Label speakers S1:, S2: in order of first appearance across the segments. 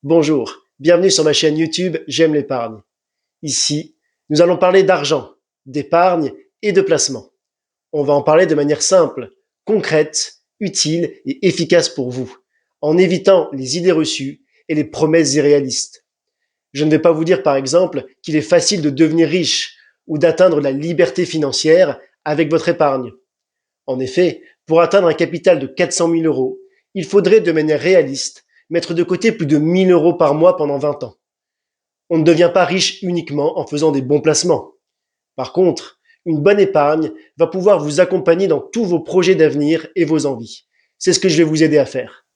S1: Bonjour, bienvenue sur ma chaîne YouTube J'aime l'épargne. Ici, nous allons parler d'argent, d'épargne et de placement. On va en parler de manière simple, concrète, utile et efficace pour vous, en évitant les idées reçues et les promesses irréalistes. Je ne vais pas vous dire par exemple qu'il est facile de devenir riche ou d'atteindre la liberté financière avec votre épargne. En effet, pour atteindre un capital de 400 000 euros, il faudrait de manière réaliste mettre de côté plus de 1 000 euros par mois pendant 20 ans. On ne devient pas riche uniquement en faisant des bons placements. Par contre, une bonne épargne va pouvoir vous accompagner dans tous vos projets d'avenir et vos envies. C'est ce que je vais vous aider à faire.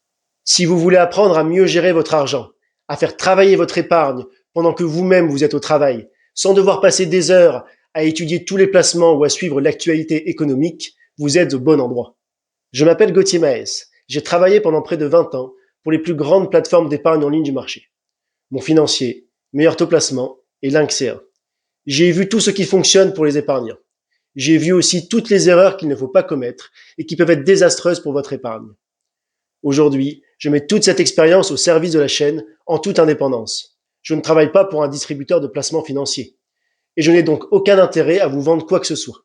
S1: Si vous voulez apprendre à mieux gérer votre argent, à faire travailler votre épargne pendant que vous-même vous êtes au travail, sans devoir passer des heures à étudier tous les placements ou à suivre l'actualité économique, vous êtes au bon endroit. Je m'appelle Gauthier Maes. J'ai travaillé pendant près de 20 ans pour les plus grandes plateformes d'épargne en ligne du marché. Mon Financier, Meilleur Taux Placement et Lynx.ca. J'ai vu tout ce qui fonctionne pour les épargnants. J'ai vu aussi toutes les erreurs qu'il ne faut pas commettre et qui peuvent être désastreuses pour votre épargne. Aujourd'hui, je mets toute cette expérience au service de la chaîne en toute indépendance. Je ne travaille pas pour un distributeur de placements financiers. Et je n'ai donc aucun intérêt à vous vendre quoi que ce soit.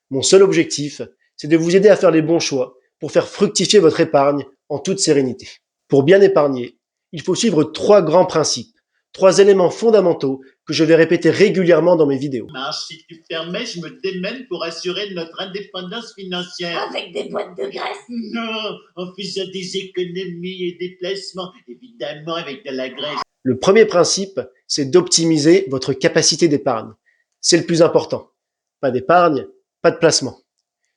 S1: Mon seul objectif, c'est de vous aider à faire les bons choix pour faire fructifier votre épargne en toute sérénité. Pour bien épargner, il faut suivre 3 grands principes, 3 éléments fondamentaux que je vais répéter régulièrement dans mes vidéos.
S2: Si tu permets, je me démène pour assurer notre indépendance financière.
S3: Avec des boîtes de graisse?
S2: Non, en faisant des économies et des placements, évidemment avec de la graisse.
S1: Le premier principe, c'est d'optimiser votre capacité d'épargne. C'est le plus important. Pas d'épargne, pas de placement.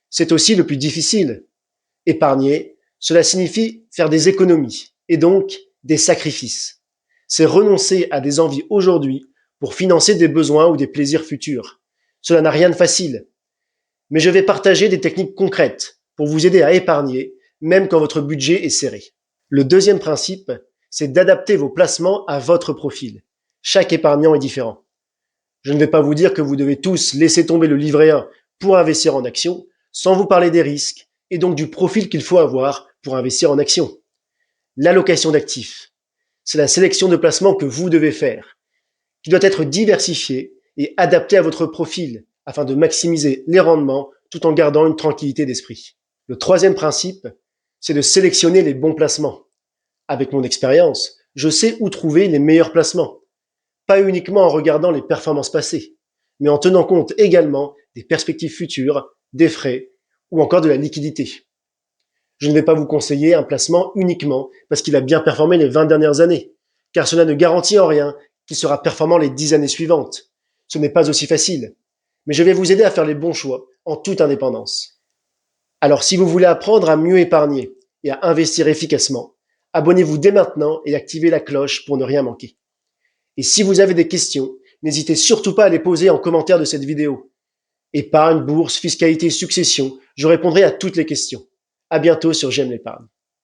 S1: C'est aussi le plus difficile. Épargner, cela signifie faire des économies et donc des sacrifices. C'est renoncer à des envies aujourd'hui pour financer des besoins ou des plaisirs futurs. Cela n'a rien de facile. Mais je vais partager des techniques concrètes pour vous aider à épargner, même quand votre budget est serré. Le deuxième principe, c'est d'adapter vos placements à votre profil. Chaque épargnant est différent. Je ne vais pas vous dire que vous devez tous laisser tomber le livret A pour investir en action, sans vous parler des risques et donc du profil qu'il faut avoir pour investir en action. L'allocation d'actifs, c'est la sélection de placements que vous devez faire, qui doit être diversifiée et adaptée à votre profil afin de maximiser les rendements tout en gardant une tranquillité d'esprit. Le troisième principe, c'est de sélectionner les bons placements. Avec mon expérience, je sais où trouver les meilleurs placements. Pas uniquement en regardant les performances passées, mais en tenant compte également des perspectives futures, des frais ou encore de la liquidité. Je ne vais pas vous conseiller un placement uniquement parce qu'il a bien performé les 20 dernières années, car cela ne garantit en rien qu'il sera performant les 10 années suivantes. Ce n'est pas aussi facile, mais je vais vous aider à faire les bons choix en toute indépendance. Alors si vous voulez apprendre à mieux épargner et à investir efficacement, abonnez-vous dès maintenant et activez la cloche pour ne rien manquer. Et si vous avez des questions, n'hésitez surtout pas à les poser en commentaire de cette vidéo. Épargne, bourse, fiscalité, succession, je répondrai à toutes les questions. À bientôt sur J'aime l'épargne.